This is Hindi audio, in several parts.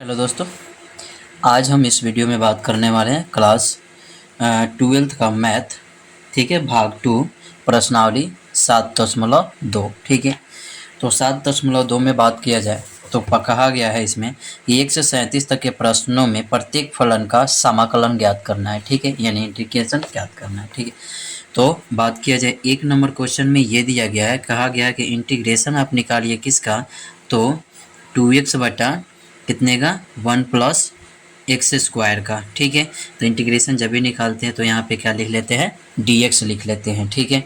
हेलो दोस्तों, आज हम इस वीडियो में बात करने वाले हैं क्लास 12th का मैथ। ठीक है, भाग 2 प्रश्नावली 7.2। ठीक है, तो 7.2 में बात किया जाए तो कहा गया है इसमें कि 1 से 37 तक के प्रश्नों में प्रत्येक फलन का समाकलन ज्ञात करना है। ठीक है, यानी इंटीग्रेशन ज्ञात करना है। ठीक है, तो बात किया जाए 1 नंबर क्वेश्चन में ये दिया गया है, कहा गया है कि इंटीग्रेशन आप निकालिए किसका, तो 2x बटा कितने का 1 प्लस एक्स स्क्वायर का। ठीक है, तो इंटीग्रेशन जब भी निकालते हैं तो यहाँ पे क्या लिख लेते हैं, dx लिख लेते हैं। ठीक है,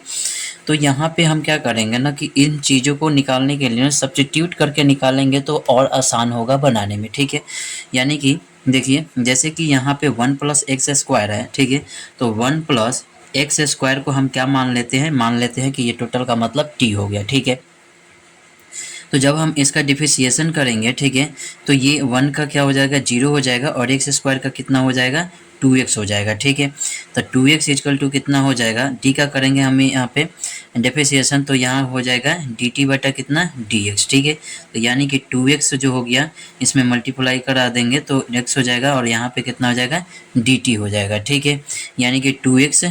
तो यहाँ पे हम क्या करेंगे ना कि इन चीज़ों को निकालने के लिए सब्स्टिट्यूट करके निकालेंगे तो और आसान होगा बनाने में। ठीक है, यानी कि देखिए जैसे कि यहाँ पे 1 प्लस एक्स स्क्वायर है। ठीक है, तो 1 प्लस एक्स स्क्वायर को हम क्या मान लेते हैं कि ये टोटल का मतलब t हो गया। ठीक है, तो जब हम इसका डिफरेंशिएशन करेंगे, ठीक है, तो ये 1 का क्या हो जाएगा, 0 हो जाएगा और एक्स स्क्वायर का कितना हो जाएगा, 2x हो जाएगा। ठीक है, तो 2x इक्वल टू कितना हो जाएगा, डी का करेंगे हमें यहाँ पे डिफरेंशिएशन, तो यहाँ हो जाएगा dt बटा कितना dx। ठीक है, तो यानी कि 2x जो हो गया इसमें मल्टीप्लाई करा देंगे तो x हो जाएगा और यहाँ पे कितना हो जाएगा dt हो जाएगा। ठीक है, यानी कि 2x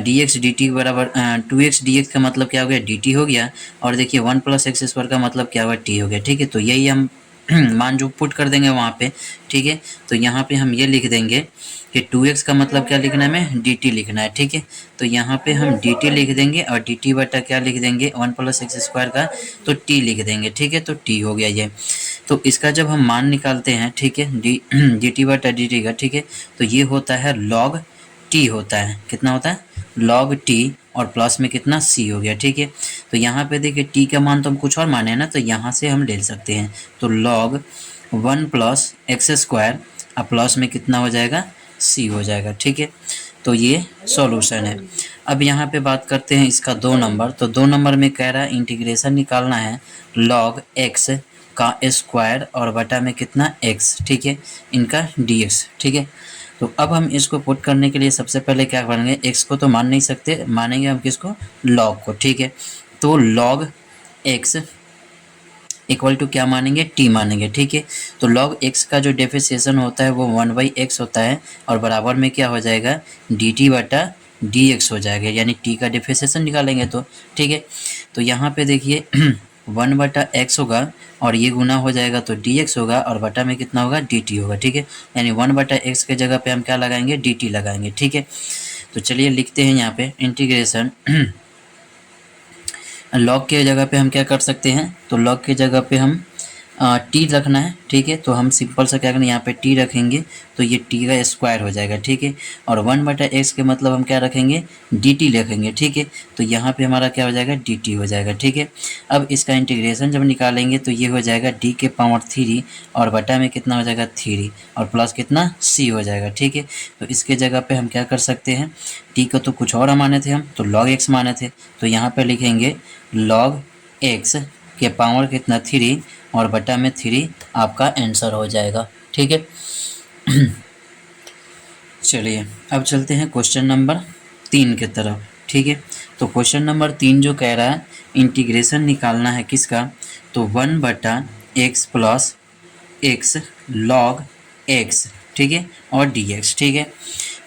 dx dt बराबर 2x dx का मतलब क्या हो गया, dt हो गया, और देखिए 1 प्लस एक्स स्क्वायर का मतलब क्या हुआ, t हो गया। ठीक है, तो यही हम मान जो पुट कर देंगे वहाँ पे। ठीक है, तो यहाँ पे हम ये लिख देंगे कि 2x का मतलब क्या लिखना है, हमें dt लिखना है। ठीक है, तो यहाँ पे हम dt लिख देंगे और dt बटा क्या लिख देंगे, 1 प्लस एक्स स्क्वायर का, तो t लिख देंगे। ठीक है, तो t हो गया ये। तो इसका जब हम मान निकालते हैं, ठीक है, dt बटा dt का, ठीक है, तो ये होता है log t होता है, कितना होता है log t, और प्लस में कितना c हो गया। ठीक है, तो यहाँ पे देखिए t का मान तो हम कुछ और माने हैं ना, तो यहाँ से हम ले सकते हैं, तो log 1 प्लस एक्स स्क्वायर और प्लस में कितना हो जाएगा, c हो जाएगा। ठीक है, तो ये सॉल्यूशन है। अब यहाँ पे बात करते हैं इसका 2 नंबर, तो 2 नंबर में कह रहा है इंटीग्रेशन निकालना है log x का स्क्वायर और बटा में कितना x। ठीक है, इनका dx। ठीक है, तो अब हम इसको पुट करने के लिए सबसे पहले क्या करेंगे, x को तो मान नहीं सकते, मानेंगे हम किसको, log को। ठीक है, तो log x इक्वल टू क्या मानेंगे, t मानेंगे। ठीक है, तो log x का जो डिफरेंशिएशन होता है वो 1/x होता है और बराबर में क्या हो जाएगा, dt बटा dx हो जाएगा, यानी t का डिफरेंशिएशन निकालेंगे तो। ठीक है, तो यहाँ पे देखिए 1 बटा एक्स होगा और ये गुना हो जाएगा तो dx होगा और बटा में कितना होगा, dt होगा। ठीक है, यानी 1 बटा एक्स के जगह पे हम क्या लगाएंगे, dt लगाएंगे। ठीक है, तो चलिए लिखते हैं यहाँ पे इंटीग्रेशन लॉग के जगह पे हम क्या कर सकते हैं, तो लॉग के जगह पे हम टी रखना है। ठीक है, तो हम सिंपल सा क्या करेंगे, यहाँ पे टी रखेंगे तो ये टी का स्क्वायर हो जाएगा। ठीक है, और 1 बटा एक्स के मतलब हम क्या रखेंगे, डी टी रखेंगे। ठीक है, तो यहाँ पे हमारा क्या हो जाएगा, डी टी हो जाएगा। ठीक है, अब इसका इंटीग्रेशन जब निकालेंगे तो ये हो जाएगा डी के पावर 3 और बटा में कितना हो जाएगा 3 और प्लस कितना सी हो जाएगा। ठीक है, तो इसके जगह पे हम क्या कर सकते हैं, टी को तो कुछ और माने थे हम, तो लॉग एक्स माने थे, तो यहाँ पे लिखेंगे log x के पावर कितना 3 और बटा में 3 आपका आंसर हो जाएगा। ठीक है, चलिए अब चलते हैं क्वेश्चन नंबर 3 की तरफ। ठीक है, तो क्वेश्चन नंबर 3 जो कह रहा है इंटीग्रेशन निकालना है किसका, तो 1 बटा x plus x log x। ठीक है, और dx। ठीक है,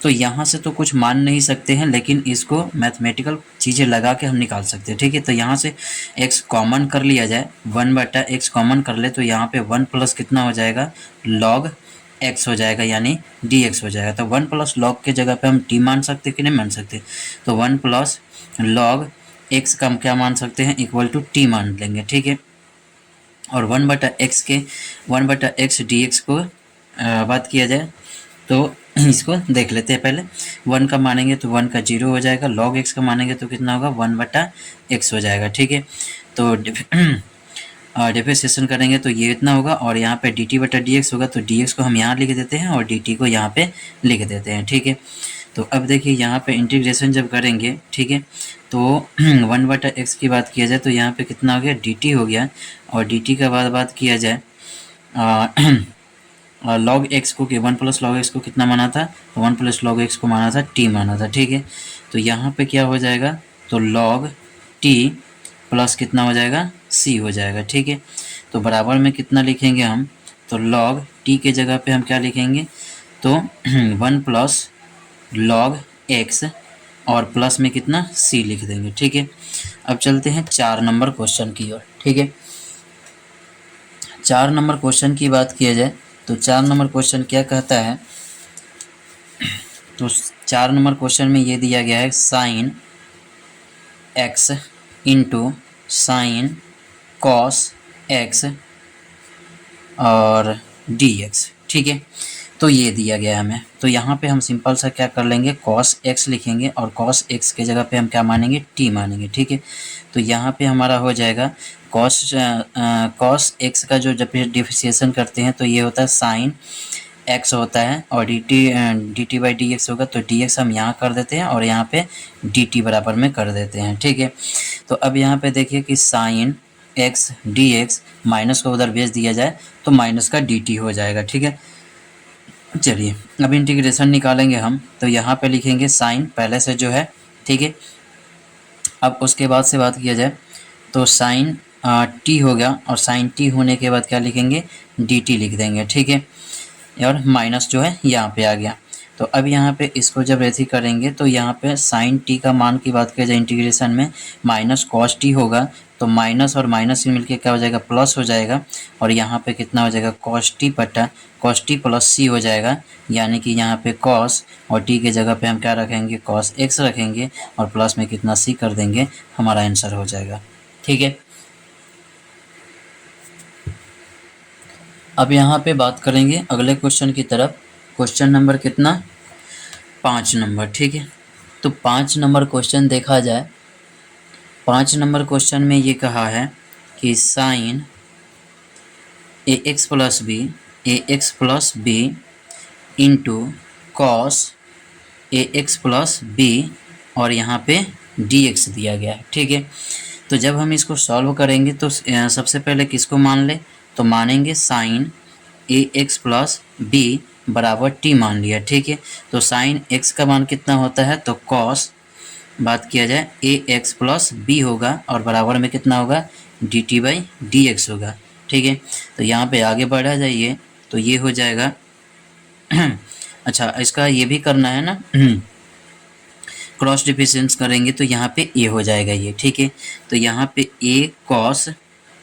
तो यहाँ से तो कुछ मान नहीं सकते हैं, लेकिन इसको मैथमेटिकल चीज़ें लगा के हम निकाल सकते हैं। ठीक है, तो यहाँ से x कॉमन कर लिया जाए, 1 बटा एक्स कॉमन कर ले तो यहाँ पे 1 प्लस कितना हो जाएगा, log x हो जाएगा, यानी dx हो जाएगा। तो 1 प्लस log के जगह पे हम t मान सकते कि नहीं मान सकते, तो 1 प्लस log x का हम क्या मान सकते हैं, इक्वल टू t मान लेंगे। ठीक है, और 1 बटा एक्स डी एक्स को बात किया जाए तो इसको देख लेते हैं पहले। 1 का मानेंगे तो 1 का 0 हो जाएगा, log x का मानेंगे तो कितना होगा, 1 बटा एक्स हो जाएगा। ठीक है, तो डिफरेंशिएशन करेंगे तो ये इतना होगा और यहाँ पे dt बटा dx होगा, तो dx को हम यहाँ लिख देते हैं और dt को यहाँ पे लिख देते हैं। ठीक है, तो अब देखिए यहाँ पे इंटीग्रेशन जब करेंगे, ठीक है, तो 1 बटा एक्स की बात किया जाए तो यहाँ पे कितना हो गया, dt हो गया, और dt का बात किया जाए log x को, कि 1 प्लस log x को कितना माना था, तो 1 प्लस log x को माना था t माना था। ठीक है, तो यहाँ पे क्या हो जाएगा, तो log t प्लस कितना हो जाएगा, c हो जाएगा। ठीक है, तो बराबर में कितना लिखेंगे हम, तो log टी के जगह पे हम क्या लिखेंगे, तो 1 प्लस लॉग एक्स और प्लस में कितना सी लिख देंगे। ठीक है, अब चलते हैं 4 नंबर क्वेश्चन की ओर। ठीक है, 4 नंबर क्वेश्चन की बात किया जाए तो 4 नंबर क्वेश्चन क्या कहता है, तो 4 नंबर क्वेश्चन में ये दिया गया है sine x into sine cos x और डी एक्स। ठीक है, तो ये दिया गया है हमें, तो यहाँ पे हम सिंपल सा क्या कर लेंगे, कॉस एक्स लिखेंगे और कॉस एक्स के जगह पे हम क्या मानेंगे, टी मानेंगे। ठीक है, तो यहाँ पे हमारा हो जाएगा कॉस एक्स का जो जब डिफरेंशिएशन करते हैं तो ये होता है साइन एक्स होता है और D T by D x होगा, तो डी एक्स हम यहाँ कर देते हैं और यहाँ पे डी टी बराबर में कर देते हैं। ठीक है, तो अब यहाँ पे देखिए कि sine x D x minus को उधर भेज दिया जाए तो माइनस का डी टी हो जाएगा। ठीक है, चलिए अब इंटीग्रेशन निकालेंगे हम, तो यहाँ पे लिखेंगे साइन पहले से जो है। ठीक है, अब उसके बाद से बात किया जाए तो साइन टी हो गया और साइन टी होने के बाद क्या लिखेंगे, डी टी लिख देंगे। ठीक है, और माइनस जो है यहाँ पे आ गया, तो अब यहाँ पे इसको जब रेथी करेंगे तो यहाँ पे साइन टी का मान की बात किया जाए इंटीग्रेशन में माइनस कॉस टी होगा, तो माइनस और माइनस ही मिलके क्या हो जाएगा, प्लस हो जाएगा और यहाँ पे कितना हो जाएगा, कॉस टी बटा कॉस टी प्लस सी हो जाएगा, यानी कि यहाँ पे कॉस और टी के जगह पे हम क्या रखेंगे, कॉस एक्स रखेंगे और प्लस में कितना सी कर देंगे, हमारा आंसर हो जाएगा। ठीक है, अब यहाँ पे बात करेंगे अगले क्वेश्चन की तरफ। क्वेश्चन नंबर कितना, 5 नंबर। ठीक है, तो 5 नंबर क्वेश्चन देखा जाए, 5 नंबर क्वेश्चन में ये कहा है कि sine a x plus b into cos a x plus b और यहाँ पे डी एक्स दिया गया है। ठीक है, तो जब हम इसको सॉल्व करेंगे तो सबसे पहले किसको मान ले, तो मानेंगे sign a x plus B बराबर टी मान लिया। ठीक है, तो साइन एक्स का मान कितना होता है, तो कॉस बात किया जाए ए एक्स प्लस बी होगा और बराबर में कितना होगा, D T by D x होगा। ठीक है, तो यहाँ पे आगे बढ़ा जाइए तो ये हो जाएगा अच्छा इसका ये भी करना है ना क्रॉस डिफरेंस करेंगे तो यहाँ पे ए हो जाएगा ये। ठीक है, तो यहाँ पे ए कॉस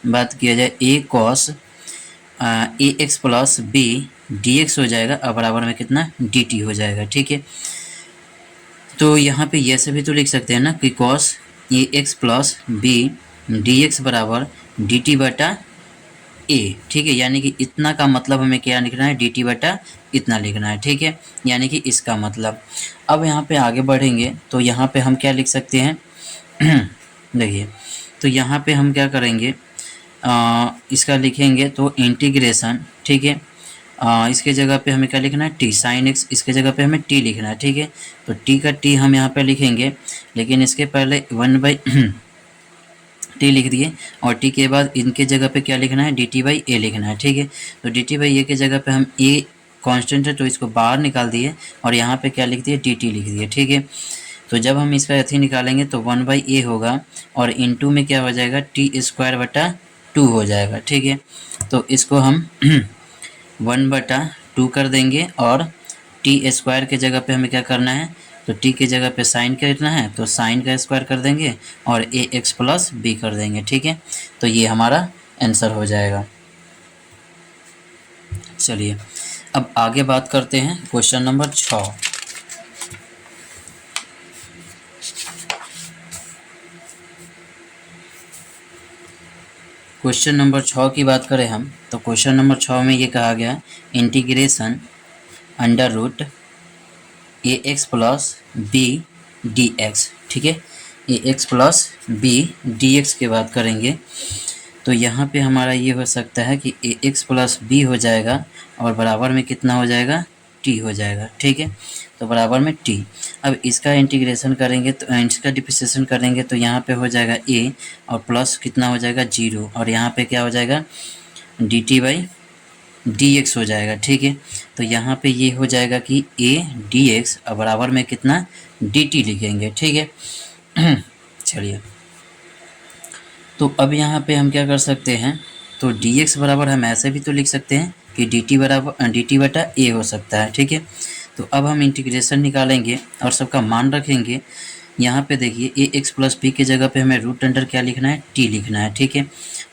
बात किया जाए a cos a x plus b d x हो जाएगा और बराबर में कितना, डी टी हो जाएगा। ठीक है, तो यहाँ पे ये से भी तो लिख सकते हैं ना कि cos a x plus b d x बराबर डी टी बटा ए। ठीक है, यानी कि इतना का मतलब हमें क्या लिखना है, डी टी बटा इतना लिखना है। ठीक है, यानी कि इसका मतलब। अब यहाँ पे आगे बढ़ेंगे तो यहाँ पे हम क्या लिख सकते हैं देखिए, तो यहाँ पे हम क्या करेंगे, इसका लिखेंगे तो इंटीग्रेशन। ठीक है, इसके जगह पे हमें क्या लिखना है, टी साइन एक्स, इसके जगह पे हमें टी लिखना है। ठीक है, तो टी का टी हम यहाँ पे लिखेंगे, लेकिन इसके पहले 1 टी लिख दिए और टी के बाद इनके जगह पे क्या लिखना है, डी टी बाई ए लिखना है। ठीक है, तो डी टी बाई ए के जगह पे हम ए कांस्टेंट है तो इसको बाहर निकाल दिए और यहाँ पे क्या लिख दिए, डी टी लिख दिए। ठीक है, तो जब हम इसका अथी निकालेंगे तो 1/a होगा और इनटू में क्या हो जाएगा, टी स्क्वायर बटा 2 हो जाएगा। ठीक है, तो इसको हम 1/2 कर देंगे और टी स्क्वायर के जगह पे हमें क्या करना है, तो टी के जगह पे साइन करना है तो साइन का स्क्वायर कर देंगे और ए एक्स प्लस बी कर देंगे। ठीक है, तो ये हमारा आंसर हो जाएगा। चलिए अब आगे बात करते हैं क्वेश्चन नंबर 6। क्वेश्चन नंबर 6 की बात करें हम तो क्वेश्चन नंबर 6 में ये कहा गया integration under root a x plus b d x. ठीक है, a x plus b d x की बात करेंगे तो यहाँ पे हमारा ये हो सकता है कि ए एक्स प्लस बी हो जाएगा और बराबर में कितना हो जाएगा, टी हो जाएगा। ठीक है, तो बराबर में टी। अब इसका इंटीग्रेशन करेंगे तो इसका डिफरेंशिएशन करेंगे तो यहाँ पे हो जाएगा ए और प्लस कितना हो जाएगा 0 और यहाँ पे क्या हो जाएगा D T by D x हो जाएगा। ठीक है, तो यहाँ पे ये हो जाएगा कि ए डी एक्स और बराबर में कितना डी टी लिखेंगे। ठीक है चलिए, तो अब यहाँ पे हम क्या कर सकते हैं, तो डी एक्स बराबर हम ऐसे भी तो लिख सकते हैं कि डी टी बटा ए हो सकता है। ठीक है, तो अब हम इंटीग्रेशन निकालेंगे और सबका मान रखेंगे। यहाँ पे देखिए ए एक्स प्लस बी के जगह पे हमें रूट अंडर क्या लिखना है, टी लिखना है। ठीक है,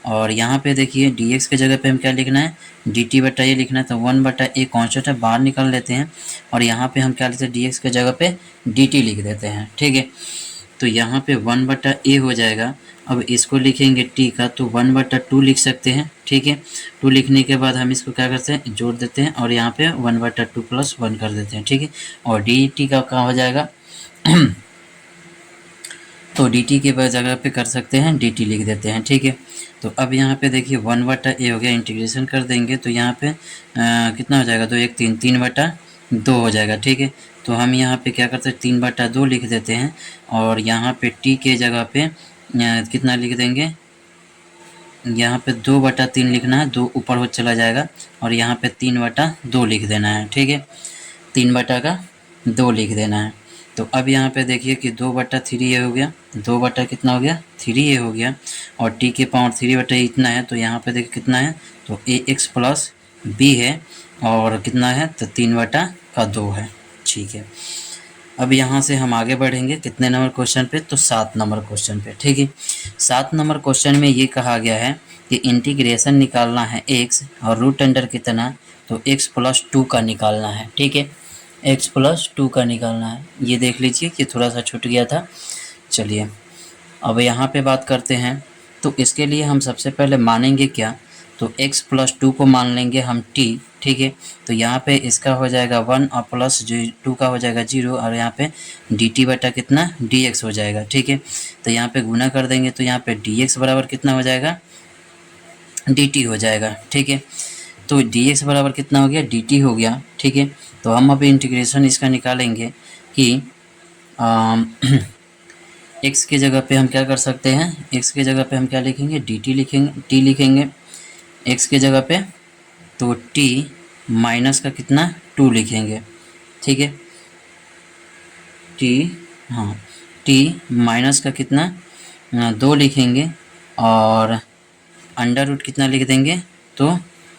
और यहाँ पे देखिए डी एक्स के जगह पे हम क्या लिखना है, डी टी बटा ए लिखना है। तो 1 बटा ए कॉन्स्टेंट है, बाहर निकाल लेते हैं और यहाँ पे हम क्या लेते हैं, डी एक्स के जगह पे डी टी लिख देते हैं। ठीक है, तो यहाँ पे 1 बटा ए हो जाएगा। अब इसको लिखेंगे टी का, तो 1 बटा 2 लिख सकते हैं। ठीक है, 2 लिखने के बाद हम इसको क्या करते हैं, जोड़ देते हैं और यहाँ पे 1 बटा 2 प्लस 1 कर देते हैं। ठीक है, और डी टी का क्या हो जाएगा तो डी टी के जगह पे कर सकते हैं डी टी लिख देते हैं। ठीक है, तो अब यहाँ पे देखिए 1 बटा ए हो गया, इंटीग्रेशन कर देंगे तो यहाँ पे कितना हो जाएगा, 2 1 3, 3 बटा 2 हो जाएगा। ठीक है, तो हम यहाँ पे क्या करते हैं, 3 बटा 2 लिख देते हैं और यहाँ पे टी के जगह पे कितना लिख देंगे, यहाँ पे 2 बटा 3 लिखना है, 2 ऊपर हो चला जाएगा और यहाँ पे 3 बटा 2 लिख देना है। ठीक है, 3 बटा का 2 लिख देना है। तो अब यहाँ पे देखिए कि 2 बटा 3 ए हो गया, 2 बटा कितना हो गया, 3 ए हो गया और टी के पावर 3 बटा इतना है। तो यहाँ पे देखिए कितना है, तो ए एक्स प्लस बी है और कितना है, तो 3 बटा का 2 है। ठीक है, अब यहाँ से हम आगे बढ़ेंगे कितने नंबर क्वेश्चन पे, तो 7 नंबर क्वेश्चन पे। ठीक है, 7 नंबर क्वेश्चन में ये कहा गया है कि इंटीग्रेशन निकालना है x और रूट अंडर कितना, तो x प्लस 2 का निकालना है। ठीक है, x प्लस 2 का निकालना है। ये देख लीजिए कि थोड़ा सा छूट गया था। चलिए अब यहाँ पे बात करते हैं। तो इसके लिए हम सबसे पहले मानेंगे क्या, तो x प्लस 2 को मान लेंगे हम t। ठीक है, तो यहाँ पे इसका हो जाएगा 1 और प्लस 2 का हो जाएगा 0 और यहाँ पे डी टी बटा कितना, डी एक्स हो जाएगा। ठीक है, तो यहाँ पे गुना कर देंगे तो यहाँ पे डी एक्स बराबर कितना हो जाएगा, डी टी हो जाएगा। ठीक है, तो डी एक्स बराबर कितना हो गया, डी टी हो गया। ठीक है, तो हम अभी इंटीग्रेशन इसका निकालेंगे कि x के जगह पे हम क्या कर सकते हैं, x के जगह पे हम क्या लिखेंगे, डी टी लिखेंगे, t लिखेंगे x के जगह पे, तो t माइनस का कितना 2 लिखेंगे। ठीक है, t माइनस का कितना 2 लिखेंगे और अंडर रूट कितना लिख देंगे, तो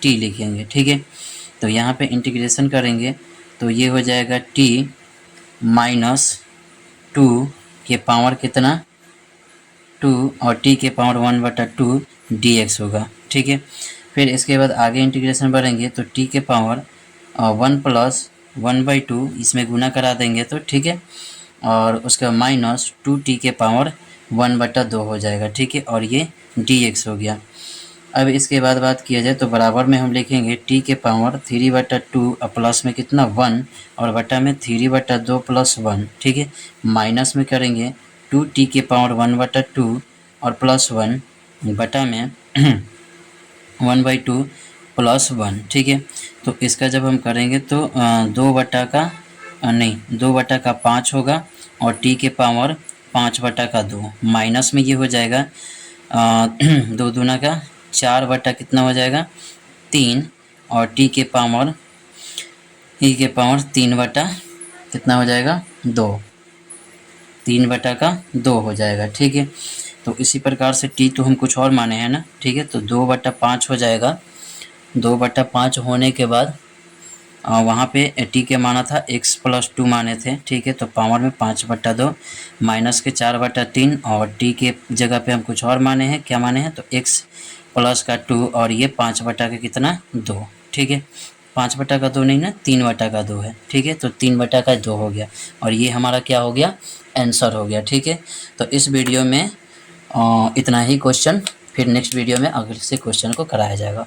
t लिखेंगे। ठीक है, तो यहाँ पे इंटीग्रेशन करेंगे तो ये हो जाएगा t माइनस 2 के पावर कितना 2 और t के पावर 1 बटा 2 डी एक्स होगा। ठीक है, फिर इसके बाद आगे इंटीग्रेशन बढ़ेंगे तो t के पावर 1 प्लस 1/2 इसमें गुना करा देंगे तो ठीक है, और उसका माइनस 2t के पावर 1 बटा 2 हो जाएगा। ठीक है, और ये dx हो गया। अब इसके बाद बात किया जाए तो बराबर में हम लिखेंगे t के पावर 3 बटा 2 और प्लस में कितना 1 और बटा में 3 बटा 2 प्लस 1। ठीक है, माइनस में करेंगे 2t के पावर 1 बटा 2 और प्लस 1 बटा में 1/2 प्लस 1। ठीक है, तो इसका जब हम करेंगे तो 2 बटा का 5 होगा और t के पावर 5 बटा का 2 माइनस में ये हो जाएगा 2 दूना का 4 बटा कितना हो जाएगा 3 और t के पावर 3 बटा कितना हो जाएगा 2, 3 बटा का 2 हो जाएगा। ठीक है, तो इसी प्रकार से t तो हम कुछ और माने हैं ना। ठीक है, तो 2 बटा 5 हो जाएगा। 2 बटा 5 होने के बाद वहाँ पे t के माना था x प्लस 2 माने थे। ठीक है, तो पावर में 5 बटा 2 माइनस के 4 बटा 3 और t के जगह पे हम कुछ और माने हैं, क्या माने हैं, तो x प्लस का 2 और ये 5 बटा का कितना 2। ठीक है, 5 बटा का 2 नहीं ना, 3 बटा का 2 है। ठीक है, तो 3 बटा का 2 हो गया और ये हमारा क्या हो गया, आंसर हो गया। ठीक है, तो इस वीडियो में इतना ही क्वेश्चन, फिर नेक्स्ट वीडियो में अगले से क्वेश्चन को कराया जाएगा।